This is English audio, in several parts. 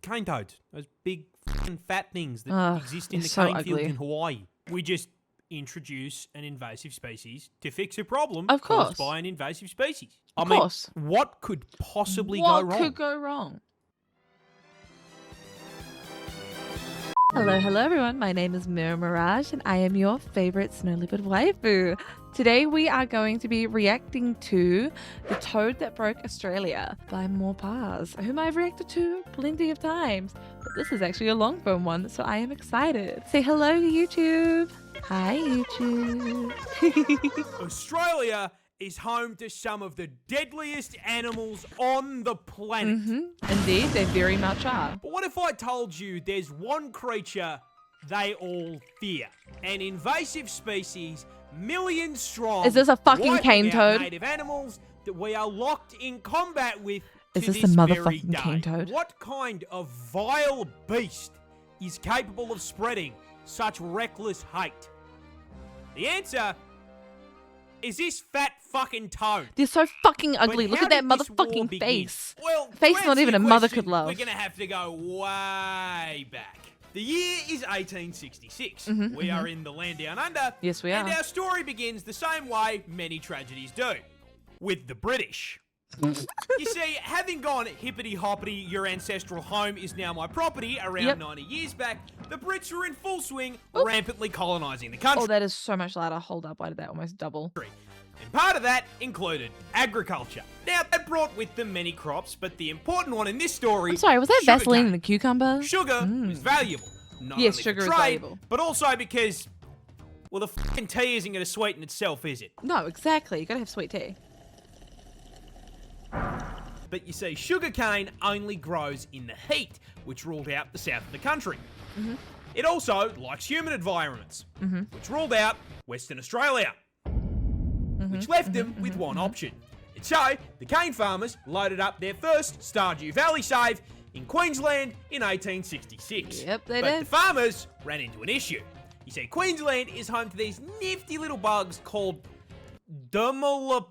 cane toads. Those big fucking fat things that exist in the cane fields in Hawaii. We just introduce an invasive species to fix a problem caused by an invasive species. Of course. What could possibly go wrong? What could go wrong? Hello everyone, my name is Mirage and I am your favorite snow-leopard waifu. Today we are going to be reacting to The Toad That Broke Australia by Moreparz, whom I've reacted to plenty of times, but this is actually a long form one, so I am excited. Say hello YouTube! Hi YouTube! Australia is home to some of the deadliest animals on the planet. Indeed, they very much are. But what if I told you there's one creature they all fear? An invasive species, millions strong. Is this a fucking cane toad? Native animals that we are locked in combat with. Is to this a motherfucking cane toad? What kind of vile beast is capable of spreading such reckless hate? The answer is this fat fucking toad. They're so fucking ugly. Look at that motherfucking face. Well, face not even a mother could love. We're going to have to go way back. The year is 1866. We are in the land down under. Yes, we are. And our story begins the same way many tragedies do. With the British. You see, having gone hippity-hoppity, your ancestral home is now my property, around 90 years back, the Brits were in full swing, rampantly colonising the country. Oh, that is so much louder. Hold up, why did that almost double? And part of that included agriculture. Now, that brought with them many crops, but the important one in this story... I'm sorry, was that Vaseline in the cucumber? Sugar was valuable. Not yes, only sugar for is trade, valuable. but also because, well, the fucking tea isn't going to sweeten itself, is it? No, exactly. You gotta have sweet tea. But you see, sugarcane only grows in the heat, which ruled out the south of the country. It also likes humid environments, which ruled out Western Australia, which left them with one option. And so, the cane farmers loaded up their first Stardew Valley save in Queensland in 1866. Yep, they but did. the farmers ran into an issue. You see, Queensland is home to these nifty little bugs called Dermalopida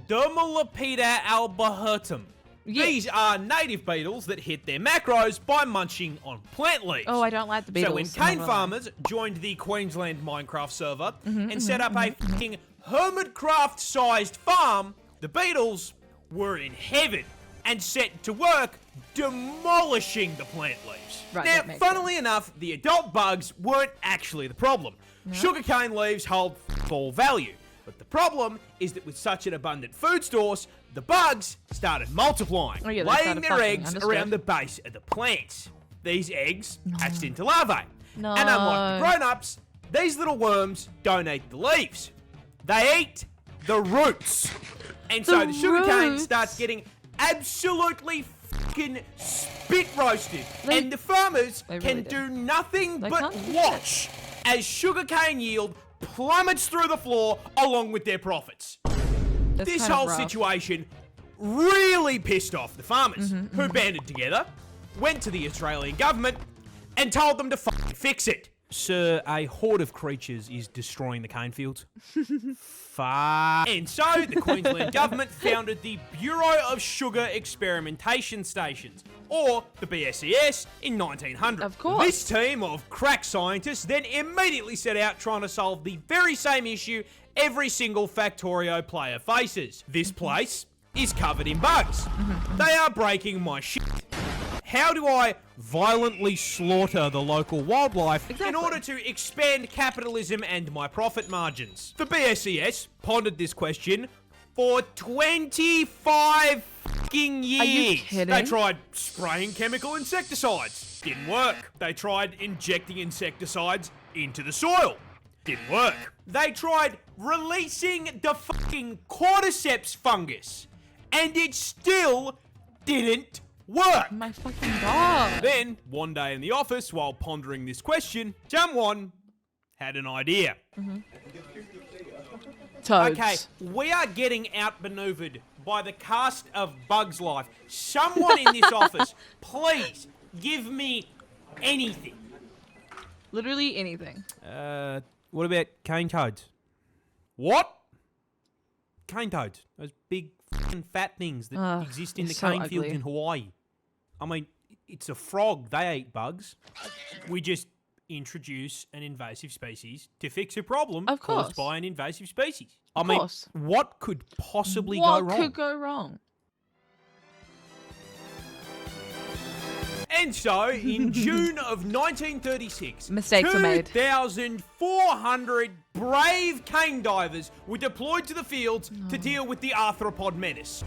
albahertum. Yes. These are native beetles that hit their macros by munching on plant leaves. Oh, I don't like the beetles. So when cane farmers joined the Queensland Minecraft server and set up a fucking Hermitcraft-sized farm, the beetles were in heaven and set to work demolishing the plant leaves. Right, now, funnily enough, the adult bugs weren't actually the problem. No. Sugarcane leaves hold all value. But the problem is that with such an abundant food source, the bugs started multiplying, laying their eggs around the base of the plants. These eggs hatched into larvae. And unlike the grown-ups, these little worms don't eat the leaves. They eat the roots. And so the sugarcane starts getting absolutely fucking spit roasted. And the farmers can do nothing but watch as sugarcane yield plummets through the floor along with their profits. This whole situation really pissed off the farmers, who banded together, went to the Australian government, and told them to fucking fix it. Sir, a horde of creatures is destroying the cane fields. Fuck. And so, the Queensland government founded the Bureau of Sugar Experimentation Stations, or the BSES, in 1900. Of course. This team of crack scientists then immediately set out trying to solve the very same issue every single Factorio player faces. This place is covered in bugs. They are breaking my shit. How do I violently slaughter the local wildlife in order to expand capitalism and my profit margins? The BSES pondered this question for 25 fucking years. Are you kidding? They tried spraying chemical insecticides. Didn't work. They tried injecting insecticides into the soil. Didn't work. They tried releasing the fucking cordyceps fungus. And it still didn't work. Oh my fucking god. Then, one day in the office, while pondering this question, someone had an idea. Toads. Okay, we are getting outmaneuvered by the cast of Bugs Life. Someone in this office, please give me anything. Literally anything. What about cane toads? What? Cane toads. Those big fucking fat things that exist in the cane fields in Hawaii. I mean, it's a frog. They eat bugs. We just introduce an invasive species to fix a problem Of course. caused by an invasive species. I Of mean, course. what could possibly go What wrong? could go wrong? And so, in June of 1936, Mistakes were made. 2,400 brave cane divers were deployed to the fields to deal with the arthropod menace.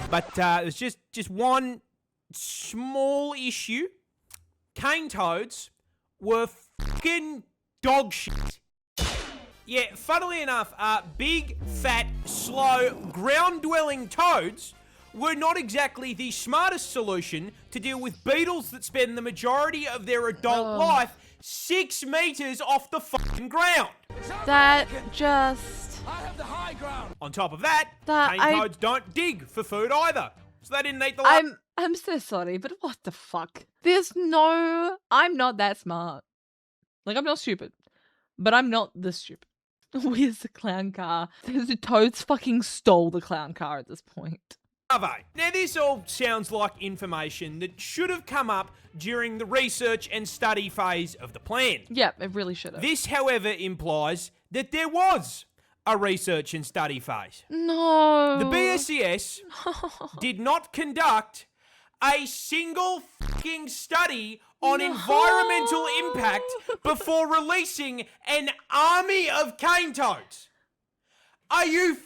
But there's just one small issue. Cane toads were fucking dog shit. Yeah, funnily enough, big, fat, slow, ground-dwelling toads were not exactly the smartest solution to deal with beetles that spend the majority of their adult life 6 meters off the fucking ground. That just... I have the high ground. On top of that, That cane toads don't dig for food either. So they didn't eat the lot. I'm so sorry, but what the fuck? I'm not that smart. Like, I'm not stupid. But I'm not this stupid. Where's the clown car? The toads fucking stole the clown car at this point. Now, this all sounds like information that should have come up during the research and study phase of the plan. Yep, it really should have. This, however, implies that there was a research and study phase. No. The BSES did not conduct a single fucking study on environmental impact before releasing an army of cane toads. Are you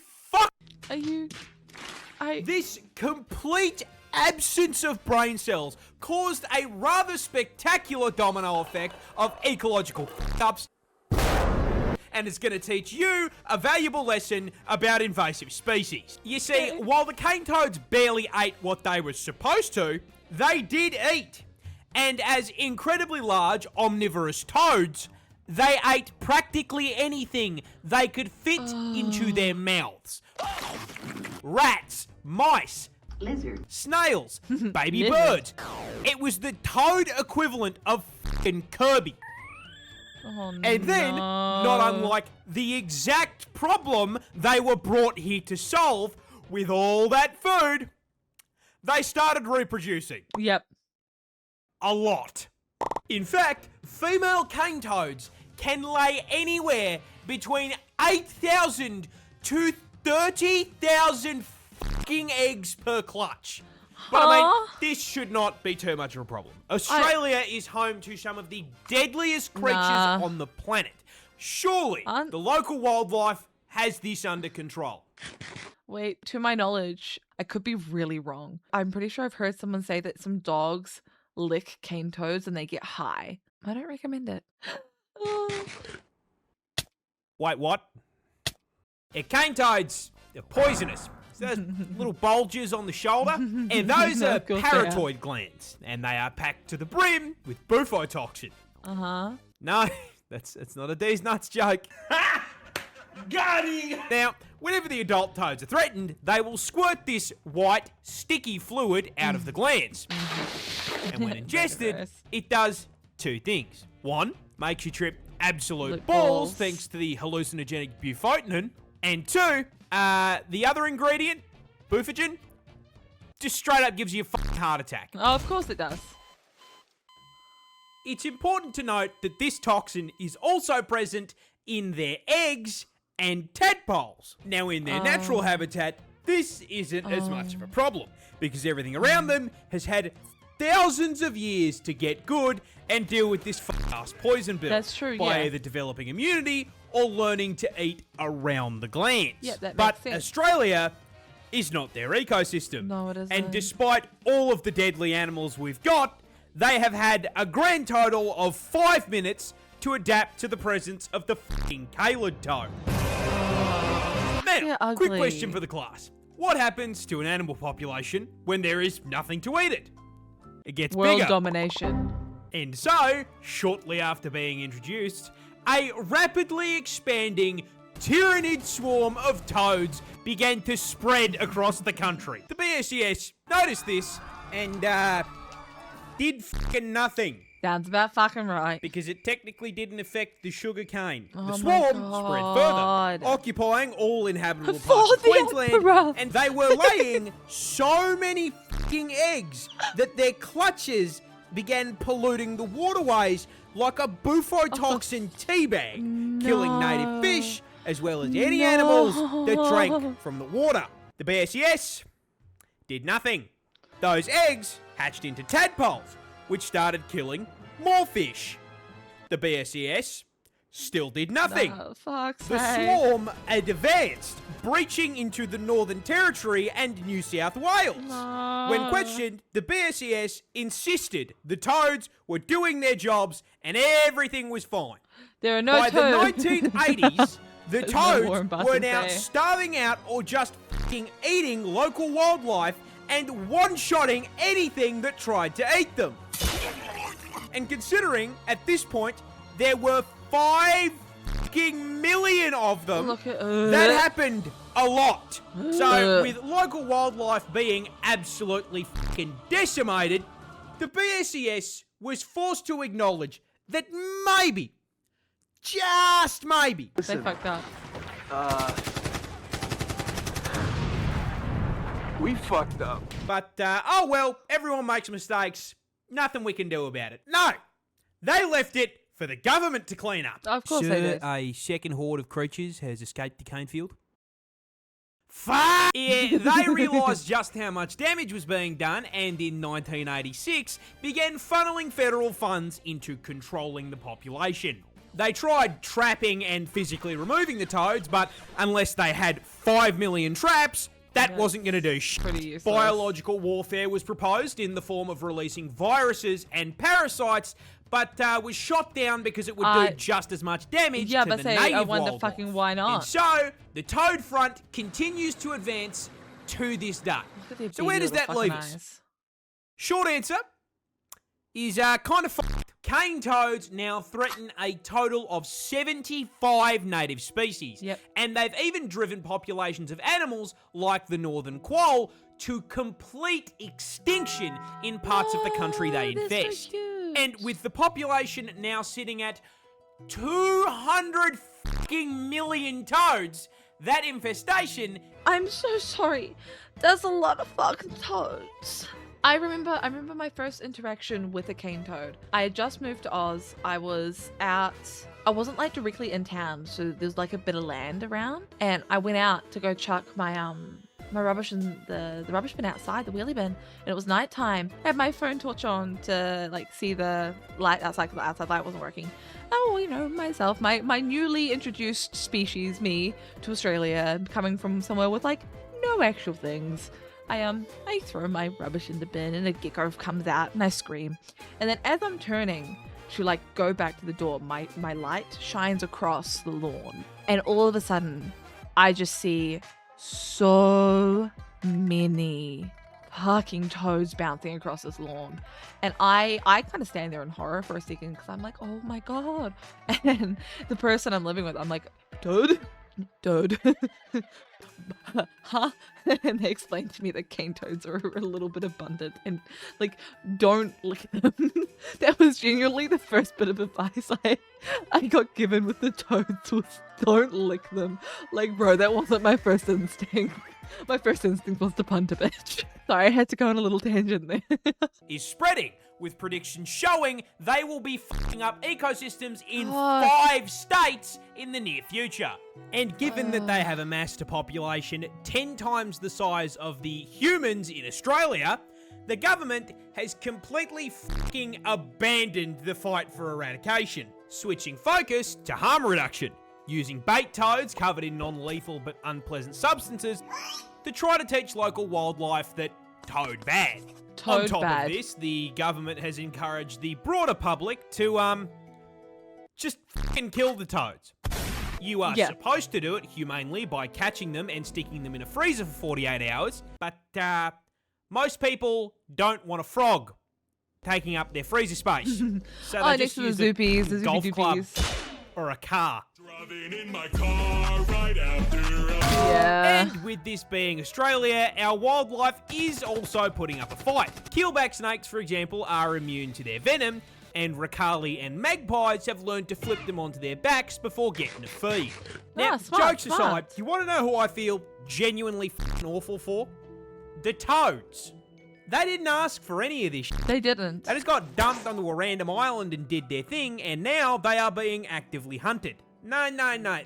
This complete absence of brain cells caused a rather spectacular domino effect of ecological f***ups, and it's going to teach you a valuable lesson about invasive species. You see, while the cane toads barely ate what they were supposed to, they did eat. And as incredibly large omnivorous toads, they ate practically anything they could fit into their mouths. Rats, mice, Lizard. snails, baby Lizard. birds. It was the toad equivalent of fucking Kirby. Oh, And then, not unlike the exact problem they were brought here to solve, with all that food, they started reproducing. Yep. A lot. In fact, female cane toads can lay anywhere between 8,000 to 30,000 fucking eggs per clutch. But I mean, this should not be too much of a problem. Australia is home to some of the deadliest creatures on the planet. Surely, the local wildlife has this under control. Wait, to my knowledge, I could be really wrong. I'm pretty sure I've heard someone say that some dogs lick cane toads and they get high. I don't recommend it. Wait, what? Yeah, cane toads are poisonous. Those little bulges on the shoulder, and those are Of course they are. parotid glands, and they are packed to the brim with bufotoxin. No, that's not a D's nuts joke. Got him! Now, whenever the adult toads are threatened, they will squirt this white, sticky fluid out of the glands. And when ingested, gross. it does two things. One, makes you trip absolute Like balls balls. thanks to the hallucinogenic bufotenin. And two, the other ingredient, bufogen, just straight up gives you a fucking heart attack. Oh, of course it does. It's important to note that this toxin is also present in their eggs and tadpoles. Now, in their natural habitat, this isn't as much of a problem because everything around them has had thousands of years to get good and deal with this fuck-ass poison bill. That's true, by yeah. either developing immunity or learning to eat around the glands. Yeah, that but makes sense. Australia is not their ecosystem. No, it isn't. And despite all of the deadly animals we've got, they have had a grand total of 5 minutes to adapt to the presence of the fucking Calid toad. Now, They're quick ugly. question for the class. What happens to an animal population when there is nothing to eat it? It gets World bigger. domination. And so, shortly after being introduced, a rapidly expanding tyrannid swarm of toads began to spread across the country. The BSES noticed this and, did fucking nothing. Sounds about fucking right. Because it technically didn't affect the sugar cane. Oh The my swarm spread God. further, occupying all inhabitable For parts of the Queensland, opera. and they were laying so many f***ing eggs that their clutches began polluting the waterways like a bufotoxin teabag, killing native fish as well as any animals that drank from the water. The BSES did nothing. Those eggs hatched into tadpoles, which started killing more fish. The BSES still did nothing. Oh, fuck's The sake. swarm advanced, breaching into the Northern Territory and New South Wales. No. When questioned, the BSES insisted the toads were doing their jobs and everything was fine. There are no By toads. the 1980s, the As Warren toads Buffett were now say. starving out or just fucking eating local wildlife and one-shotting anything that tried to eat them. And considering, at this point, there were 5 fucking million of them, Look at that happened a lot. So, with local wildlife being absolutely fucking decimated, the BSES was forced to acknowledge that maybe, just maybe, They fucked up. We fucked up. but, oh well, everyone makes mistakes. Nothing we can do about it. No, they left it for the government to clean up. Of course they did. A second horde of creatures has escaped the cane field. Fuck! Yeah, they realised just how much damage was being done and in 1986 began funneling federal funds into controlling the population. They tried trapping and physically removing the toads, but unless they had 5 million traps, that wasn't going to do shit. Pretty useless. Biological warfare was proposed in the form of releasing viruses and parasites, but was shot down because it would do just as much damage Yeah, to but the say, native I wonder wildlife. fucking why not? And so, the toad front continues to advance to this day. Look at their So where beady does that little leave fucking us? eyes. Short answer is kind of fucked. Cane toads now threaten a total of 75 native species. Yep. And they've even driven populations of animals like the northern quoll to complete extinction in parts of the country they Oh, they're so infest. cute. And with the population now sitting at 200 fucking million toads, that infestation I'm so sorry. There's a lot of fucking toads. I remember my first interaction with a cane toad. I had just moved to Oz. I was out. I wasn't like directly in town, so there's like a bit of land around. And I went out to go chuck my my rubbish in the rubbish bin outside, the wheelie bin, and it was nighttime. I had my phone torch on to like see the light outside because the outside light wasn't working. Oh, you know, myself, my newly introduced species, me, to Australia, coming from somewhere with like no actual things. I throw my rubbish in the bin and a gecko comes out and I scream. And then as I'm turning to like go back to the door, my light shines across the lawn. And all of a sudden, I just see so many fucking toads bouncing across this lawn. And I kind of stand there in horror for a second because I'm like, oh my God. And the person I'm living with, I'm like, toad? Huh? And they explained to me that cane toads are a little bit abundant and like don't lick them. That was genuinely the first bit of advice I got given with the toads was don't lick them. Like, bro, that wasn't my first instinct. My first instinct was to punt a bitch. Sorry, I had to go on a little tangent there. is spreading, with predictions showing they will be fucking up ecosystems in Oh. 5 states in the near future. And given that they have amassed a population 10 times the size of the humans in Australia, the government has completely fucking abandoned the fight for eradication, switching focus to harm reduction, using bait toads covered in non-lethal but unpleasant substances to try to teach local wildlife that toad bad. On Toad top bad. of this, the government has encouraged the broader public to, just fucking kill the toads. You are Yeah. supposed to do it humanely by catching them and sticking them in a freezer for 48 hours, but, most people don't want a frog taking up their freezer space. So Oh, they next just to the use a zoopies, the golf club zoopy-doopies. or a car. Driving in my car right after Yeah. And with this being Australia, our wildlife is also putting up a fight. Keelback snakes, for example, are immune to their venom, and Ricali and magpies have learned to flip them onto their backs before getting a feed. Now, smart, jokes aside, smart. you want to know who I feel genuinely f***ing awful for? The toads. They didn't ask for any of this shit. They didn't. They just got dumped onto a random island and did their thing, and now they are being actively hunted. No.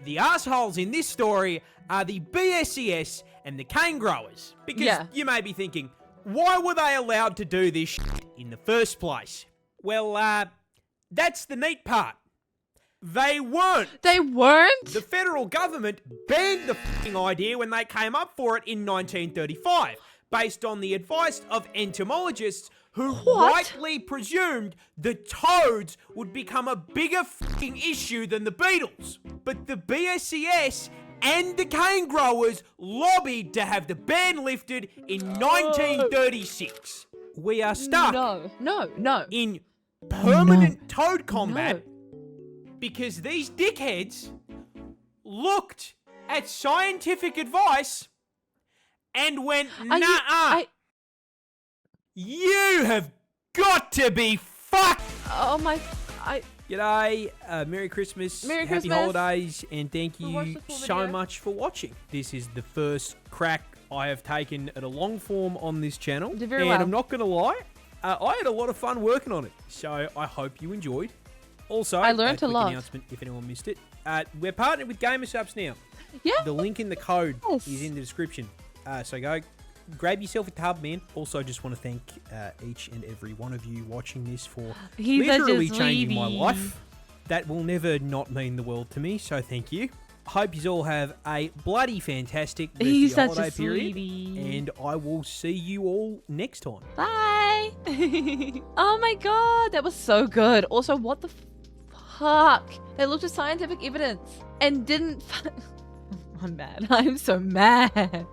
The assholes in this story are the BSES and the cane growers. Because you may be thinking, why were they allowed to do this shit in the first place? Well, that's the neat part. They weren't. They weren't? The federal government banned the f***ing idea when they came up for it in 1935, based on the advice of entomologists who rightly presumed the toads would become a bigger f***ing issue than the beetles. But the BSES and the cane growers lobbied to have the ban lifted in 1936. We are stuck No. in permanent toad combat because these dickheads looked at scientific advice and went, nah. You have got to be fucked. Oh my... G'day, Merry Christmas, Merry Happy Christmas. Holidays, and thank We'll watch you the full so video. much for watching. This is the first crack I have taken at a long form on this channel, You did very and well. I'm not going to lie, I had a lot of fun working on it, so I hope you enjoyed. Also, I learned a quick lot. announcement if anyone missed it. We're partnered with Gamersubs now. Yeah. The link in the code Yes. is in the description, so go grab yourself a tub, man. Also, just want to thank each and every one of you watching this for He's literally such a changing my sweetie. life. That will never not mean the world to me, so thank you. Hope you all have a bloody fantastic rest He's of your such holiday a period, sweetie. and I will see you all next time. Bye. Oh my god, that was so good. Also, what the fuck? They looked at scientific evidence and didn't... I'm mad. I'm so mad.